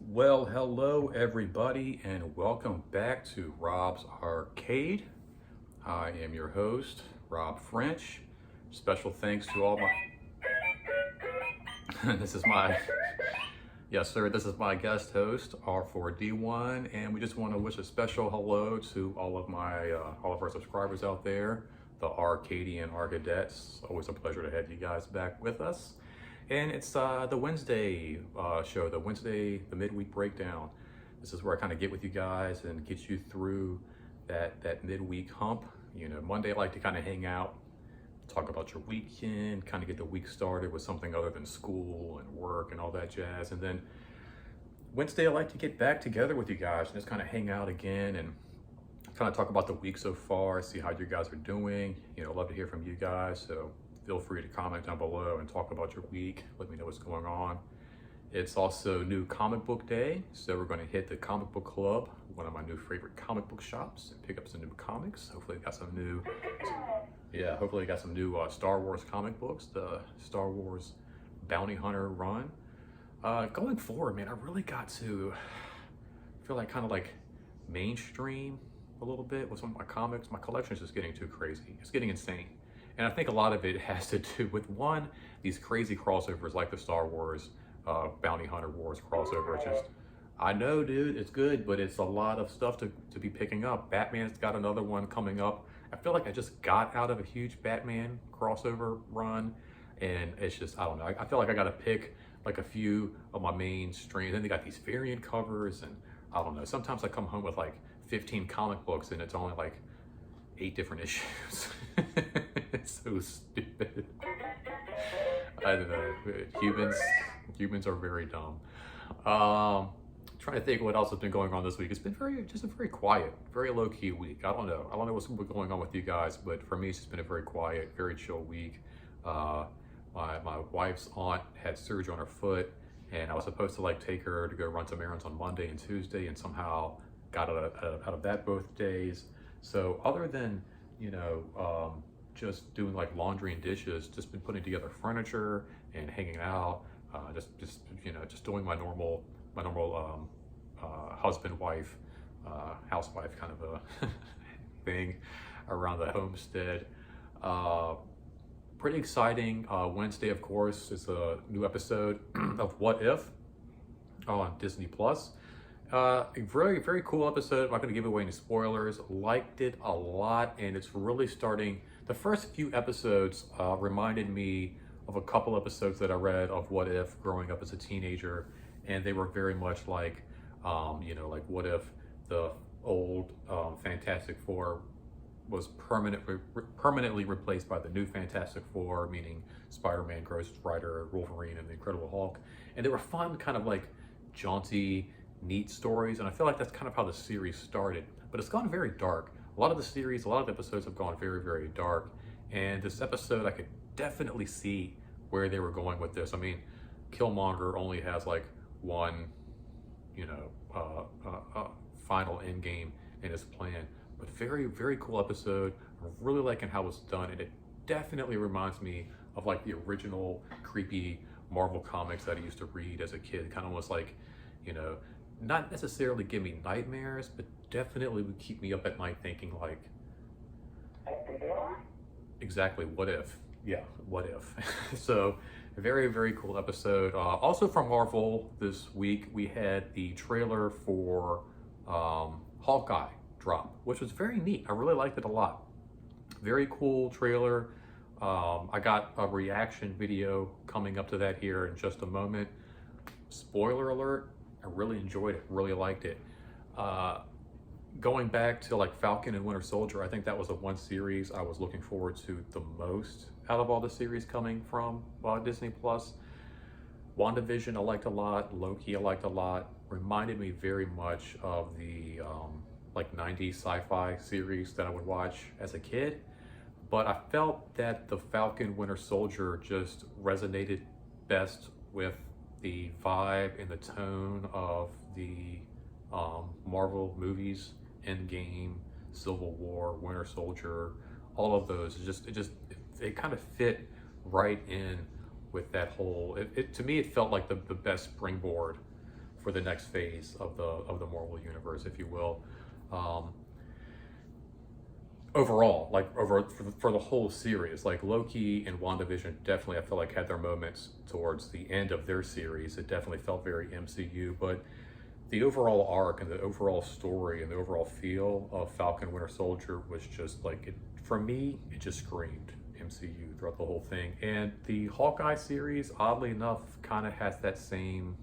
Well, hello everybody, and welcome back to Rob's Arcade. I am your host, Rob French. Special thanks to all my this is my guest host, R4D1, and we just want to wish a special hello to all of our subscribers out there, the Arcadian Arcadettes. Always a pleasure to have you guys back with us. And it's the Wednesday show, the Midweek Breakdown. This is where I kind of get with you guys and get you through that midweek hump. You know, Monday I like to kind of hang out, talk about your weekend, kind of get the week started with something other than school and work and all that jazz. And then Wednesday I like to get back together with you guys and just kind of hang out again and kind of talk about the week so far, see how you guys are doing. You know, love to hear from you guys. So feel free to comment down below and talk about your week. Let me know what's going on. It's also New Comic Book Day, so we're going to hit the Comic Book Club, one of my new favorite comic book shops, and pick up some new comics. Hopefully got some new, Star Wars comic books, the Star Wars Bounty Hunter run. Going forward, man, I really got to feel like kind of like mainstream a little bit with some of my comics. My collection is just getting too crazy. It's getting insane. And I think a lot of it has to do with, one, these crazy crossovers like the Star Wars Bounty Hunter Wars crossover. It's just, I know, dude, it's good, but it's a lot of stuff to be picking up. Batman's got another one coming up. I feel like I just got out of a huge Batman crossover run, and it's just, I don't know. I feel like I got to pick like a few of my main streams. Then they got these variant covers, and I don't know. Sometimes I come home with like 15 comic books, and it's only like 8 different issues. It's so stupid. I don't know. Humans are very dumb. Trying to think what else has been going on this week. It's been just a very quiet, very low key week. I don't know what's going on with you guys, but for me, it's just been a very quiet, very chill week. My wife's aunt had surgery on her foot, and I was supposed to like take her to go run some errands on Monday and Tuesday, and somehow got out of that both days. So other than, you know, just doing like laundry and dishes, just been putting together furniture and hanging out, just doing my normal husband, wife, housewife kind of a thing around the homestead. Pretty exciting. Wednesday, of course, is a new episode of What If on Disney Plus. A very, very cool episode. I'm not going to give away any spoilers. Liked it a lot, and it's really starting. The first few episodes reminded me of a couple episodes that I read of What If growing up as a teenager, and they were very much like, like what if the old Fantastic Four was permanently replaced by the new Fantastic Four, meaning Spider-Man, Ghost Rider, Wolverine, and the Incredible Hulk. And they were fun, kind of like jaunty, neat stories, and I feel like that's kind of how the series started. But it's gone very dark. A lot of the episodes have gone very, very dark. And this episode, I could definitely see where they were going with this. I mean, Killmonger only has like one, final end game in his plan. But very, very cool episode. I'm really liking how it's done, and it definitely reminds me of like the original creepy Marvel comics that I used to read as a kid. Kind of was like, not necessarily give me nightmares, but definitely would keep me up at night thinking like, exactly, what if? Yeah, what if? So, a very, very cool episode. Also from Marvel this week, we had the trailer for Hawkeye drop, which was very neat. I really liked it a lot. Very cool trailer. I got a reaction video coming up to that here in just a moment. Spoiler alert, I really enjoyed it, really liked it. Going back to like Falcon and Winter Soldier, I think that was the one series I was looking forward to the most out of all the series coming from Disney Plus. WandaVision I liked a lot. Loki I liked a lot. Reminded me very much of the like 90s sci-fi series that I would watch as a kid. But I felt that the Falcon Winter Soldier just resonated best with the vibe and the tone of the Marvel movies, Endgame, Civil War, Winter Soldier, all of those. It kind of fit right in with that whole. To me, it felt like the best springboard for the next phase of the Marvel universe, if you will. Overall, like for the whole series, like Loki and WandaVision definitely I feel like had their moments towards the end of their series. It definitely felt very MCU, but the overall arc and the overall story and the overall feel of Falcon Winter Soldier was just like it, for me, it just screamed MCU throughout the whole thing. And the Hawkeye series, oddly enough, kind of has that same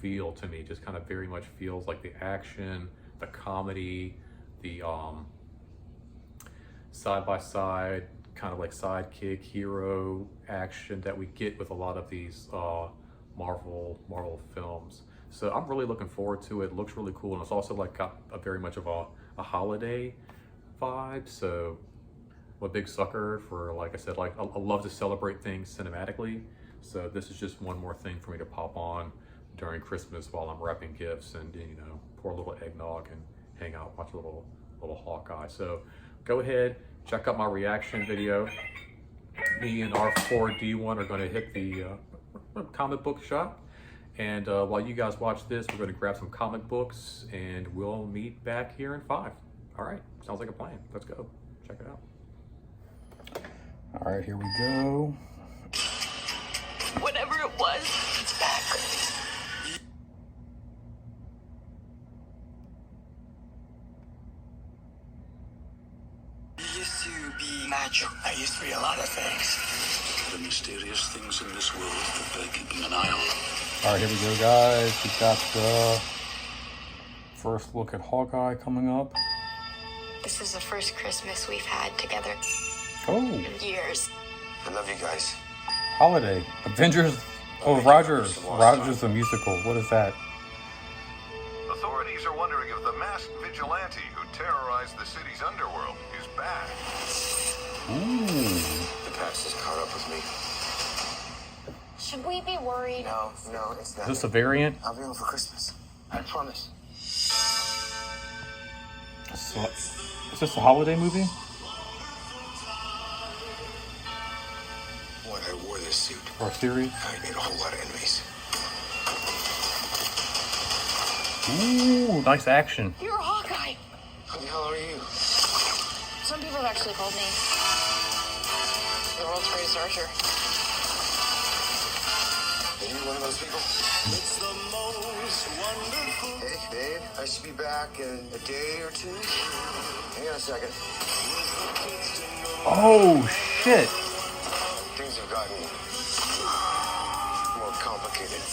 feel to me. Just kind of very much feels like the action, the comedy, the side by side, kind of like sidekick hero action that we get with a lot of these Marvel films. So I'm really looking forward to it. It looks really cool, and it's also like got a very much of a holiday vibe. So I'm a big sucker for, like I said, like I love to celebrate things cinematically. So this is just one more thing for me to pop on during Christmas while I'm wrapping gifts and, you know, pour a little eggnog and hang out, watch a little Hawkeye. So go ahead, check out my reaction video. Me and our 4D1 are going to hit the comic book shop. And while you guys watch this, we're going to grab some comic books and we'll meet back here in 5. All right, sounds like a plan. Let's go. Check it out. All right, here we go. Whatever it was, it's back. You used to be magic. I used to be a lot of things. The mysterious things in this world that they're keeping an eye on. All right, here we go, guys. We got the first look at Hawkeye coming up. This is the first Christmas we've had together Oh, in years. I love you guys. holiday. Avengers. Oh, Rogers the musical. What is that? Authorities are wondering if the masked vigilante who terrorized the city's underworld is back. Ooh. The past has caught up with me. Should we be worried? No, it's not. Is this a variant? I'll be home for Christmas. I promise. Is this a holiday movie? When I wore this suit, Or a series? I made a whole lot of enemies. Ooh, nice action. You're Hawkeye. Who the hell are you? Some people have actually called me the world's greatest archer. Are you one of those people? It's the most wonderful. Hey, babe, I should be back in a day or two. Hang on a second. Oh, shit. Things have gotten more complicated.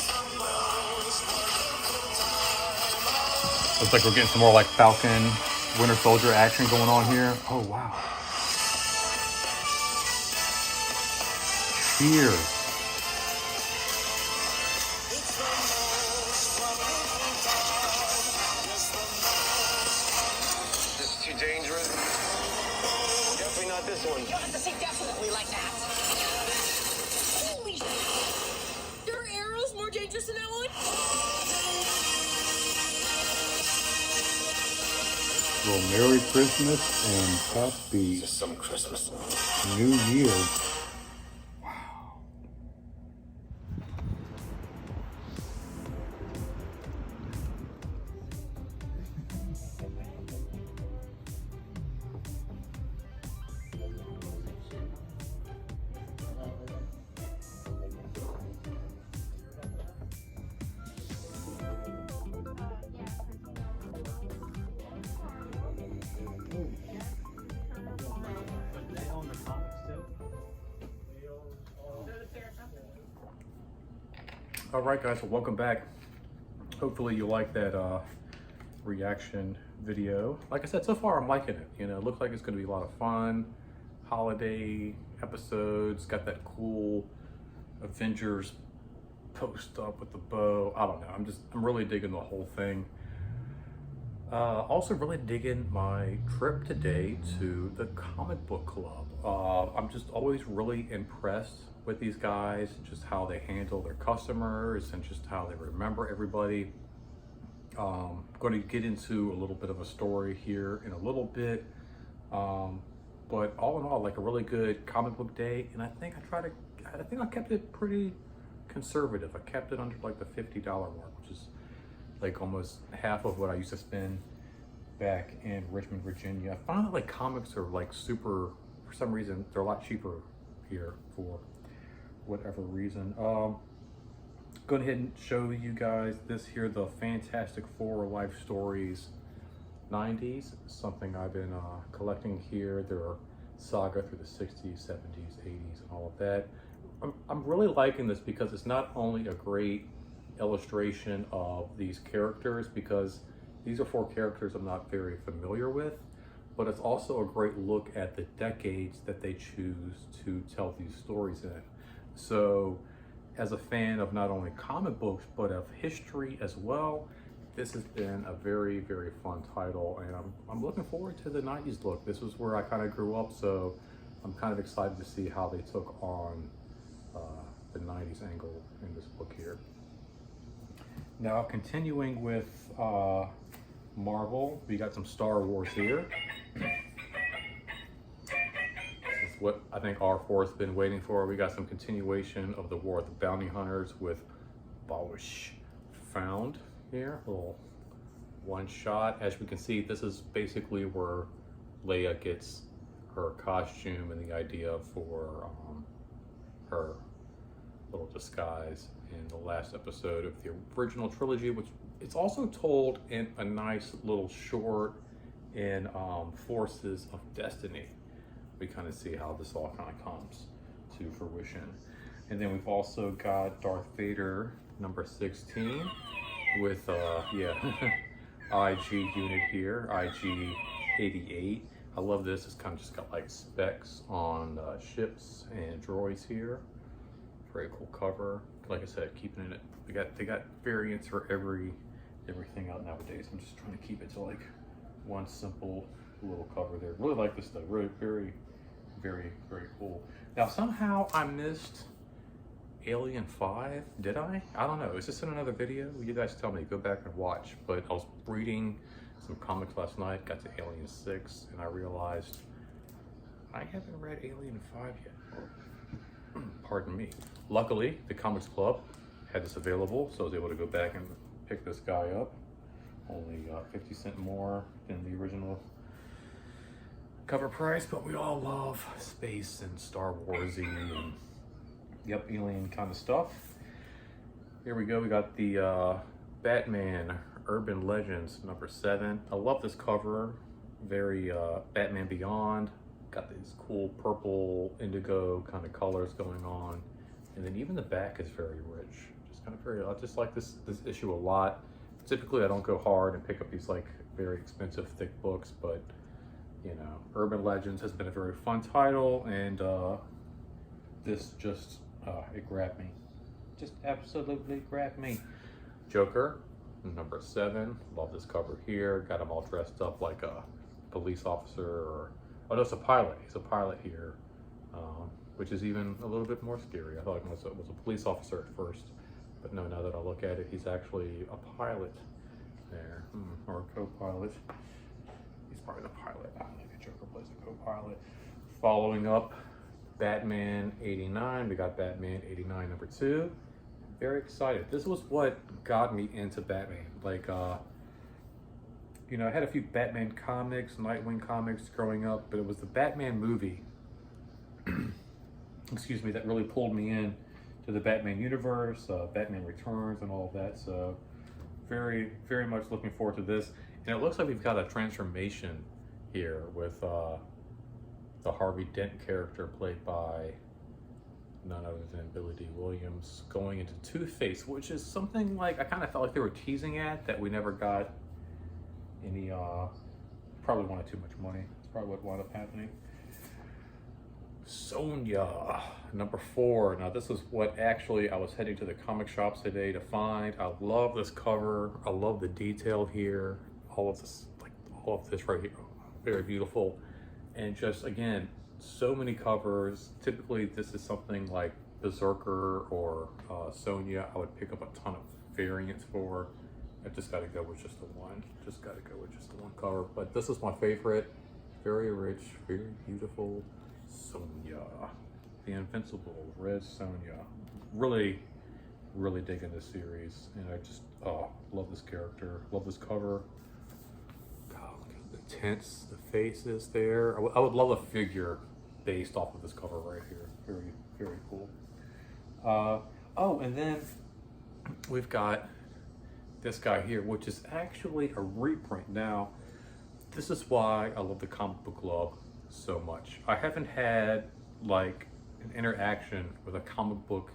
Looks like we're getting some more like Falcon, Winter Soldier action going on here. Oh, wow. Cheers. This is too dangerous. Definitely not this one. You don't have to say definitely like that. Holy shit! There are arrows more dangerous than that one? Well, Merry Christmas and Happy Just some Christmas. New Year. All right, guys, well, welcome back. Hopefully you like that reaction video. Like I said, so far I'm liking it. You know, it looks like it's going to be a lot of fun. Holiday episodes, got that cool Avengers post up with the bow. I don't know. I'm really digging the whole thing. Also really digging my trip today to the comic book club. I'm just always really impressed with these guys, just how they handle their customers and just how they remember everybody. Going to get into a little bit of a story here in a little bit. But all in all, like a really good comic book day. And I think I kept it pretty conservative. I kept it under like the $50 mark, which is like almost half of what I used to spend back in Richmond, Virginia. I found that like comics are like super, for some reason, they're a lot cheaper here for whatever reason. Go ahead and show you guys this here, the Fantastic Four Life Stories 90s, something I've been collecting here. Their saga through the 60s, 70s, 80s, and all of that. I'm really liking this because it's not only a great illustration of these characters, because these are 4 characters I'm not very familiar with, but it's also a great look at the decades that they choose to tell these stories in. So as a fan of not only comic books, but of history as well, this has been a very, very fun title, and I'm looking forward to the 90s look. This was where I kind of grew up, so I'm kind of excited to see how they took on the 90s angle in this book here. Now, continuing with Marvel, we got some Star Wars here. This is what I think R4's been waiting for. We got some continuation of the War of the Bounty Hunters with Bausch Found here. A little one shot. As we can see, this is basically where Leia gets her costume and the idea for her little disguise in the last episode of the original trilogy, which it's also told in a nice little short in Forces of Destiny. We kind of see how this all kind of comes to fruition. And then we've also got Darth Vader number 16 with IG unit here, IG 88. I love this. It's kind of just got like specs on ships and droids here. Very cool cover. Like I said, keeping it. They got variants for everything out nowadays. I'm just trying to keep it to like one simple little cover there. Really like this though. Really, very, very, very cool. Now somehow I missed Alien 5. Did I? I don't know. Is this in another video? You guys tell me. Go back and watch. But I was reading some comics last night. Got to Alien 6, and I realized I haven't read Alien 5 yet. Pardon me. Luckily, the Comics Club had this available, so I was able to go back and pick this guy up. Only 50 cents more than the original cover price, but we all love space and Star Warsy and yep, alien kind of stuff. Here we go. We got the Batman Urban Legends number 7. I love this cover. Very Batman Beyond. Got these cool purple indigo kind of colors going on, and then even the back is very rich. Just kind of very. I just like this issue a lot. Typically, I don't go hard and pick up these like very expensive thick books, but you know, Urban Legends has been a very fun title, and this just it grabbed me. Just absolutely grabbed me. Joker number 7. Love this cover here. Got him all dressed up like a police officer, or oh no, it's a pilot. He's a pilot here, which is even a little bit more scary. I thought it was a police officer at first, but no, now that I look at it, he's actually a pilot there, or a co-pilot. He's probably the pilot. I don't think the Joker plays a co-pilot. Following up, Batman 89. We got Batman 89 number 2. Very excited. This was what got me into Batman. Like, you know, I had a few Batman comics, Nightwing comics growing up, but it was the Batman movie, excuse me, that really pulled me in to the Batman universe, Batman Returns and all of that. So very, very much looking forward to this. And it looks like we've got a transformation here with the Harvey Dent character played by none other than Billy D. Williams going into Two-Face, which is something like I kind of felt like they were teasing at that we never got any, probably wanted too much money. That's probably what wound up happening. Sonya, number 4. Now this is what actually I was heading to the comic shops today to find. I love this cover. I love the detail here. All of this, like all of this right here, very beautiful. And just again, so many covers. Typically this is something like Berserker or Sonya. I would pick up a ton of variants for. I just got to go with just the one. Just got to go with just the one cover. But this is my favorite. Very rich, very beautiful Sonya. The Invincible Red Sonya. Really, really digging this series. And I just love this character. Love this cover. God, look at the tints, the faces there. I would love a figure based off of this cover right here. Very, very cool. Oh, and then we've got this guy here, which is actually a reprint. Now, this is why I love the comic book club so much. I haven't had like an interaction with a comic book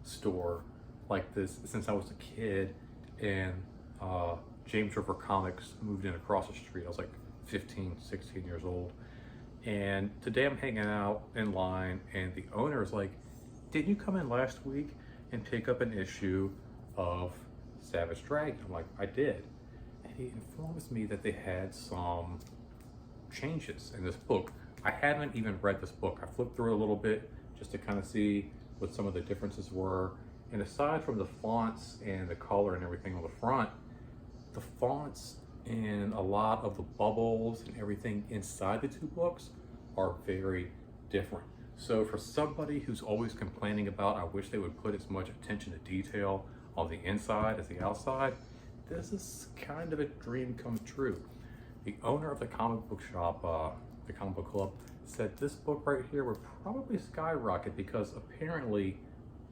store like this since I was a kid, and James River Comics moved in across the street. I was like 15, 16 years old. And today I'm hanging out in line and the owner is like, didn't you come in last week and pick up an issue of Savage Dragon? I'm like, I did. And he informs me that they had some changes in this book. I haven't even read this book. I flipped through it a little bit just to kind of see what some of the differences were. And aside from the fonts and the color and everything on the front, the fonts and a lot of the bubbles and everything inside the two books are very different. So for somebody who's always complaining about, I wish they would put as much attention to detail on the inside as the outside, this is kind of a dream come true. The owner of the comic book shop, the comic book club, said this book right here would probably skyrocket because apparently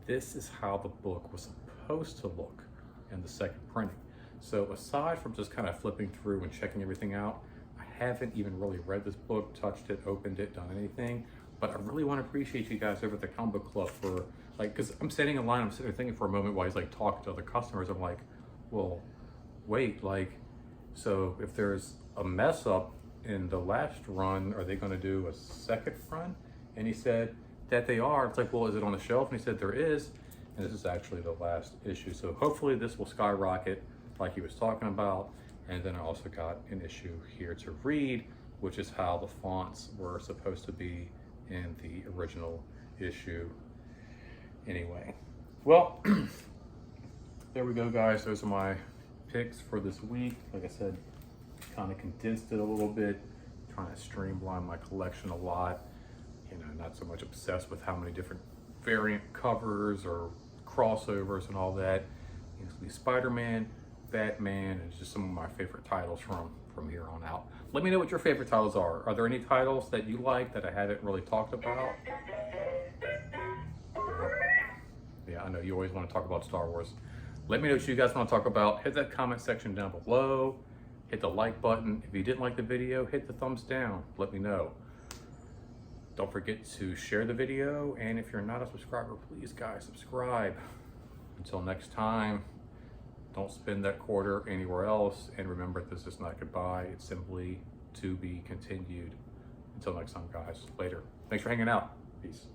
this is how the book was supposed to look in the second printing. So aside from just kind of flipping through and checking everything out, I haven't even really read this book, touched it, opened it, done anything. But I really want to appreciate you guys over at the comic book club for, like, because I'm standing in line, I'm sitting there thinking for a moment while he's like talking to other customers. I'm like, well, wait, like, so if there's a mess up in the last run, are they going to do a second run? And he said that they are. It's like, well, is it on the shelf? And he said there is. And this is actually the last issue. So hopefully this will skyrocket like he was talking about. And then I also got an issue here to read, which is how the fonts were supposed to be in the original issue. Anyway, well, there we go, guys. Those are my picks for this week. Like I said, kind of condensed it a little bit, trying to streamline my collection a lot. You know, not so much obsessed with how many different variant covers or crossovers and all that. It's gonna be Spider-Man, Batman, and just some of my favorite titles from here on out. Let me know what your favorite titles are. Are there any titles that you like that I haven't really talked about? Yeah, I know you always want to talk about Star Wars. Let me know what you guys want to talk about. Hit that comment section down below. Hit the like button. If you didn't like the video, hit the thumbs down. Let me know. Don't forget to share the video. And if you're not a subscriber, please, guys, subscribe. Until next time, don't spend that quarter anywhere else. And remember, this is not goodbye. It's simply to be continued. Until next time, guys. Later. Thanks for hanging out. Peace.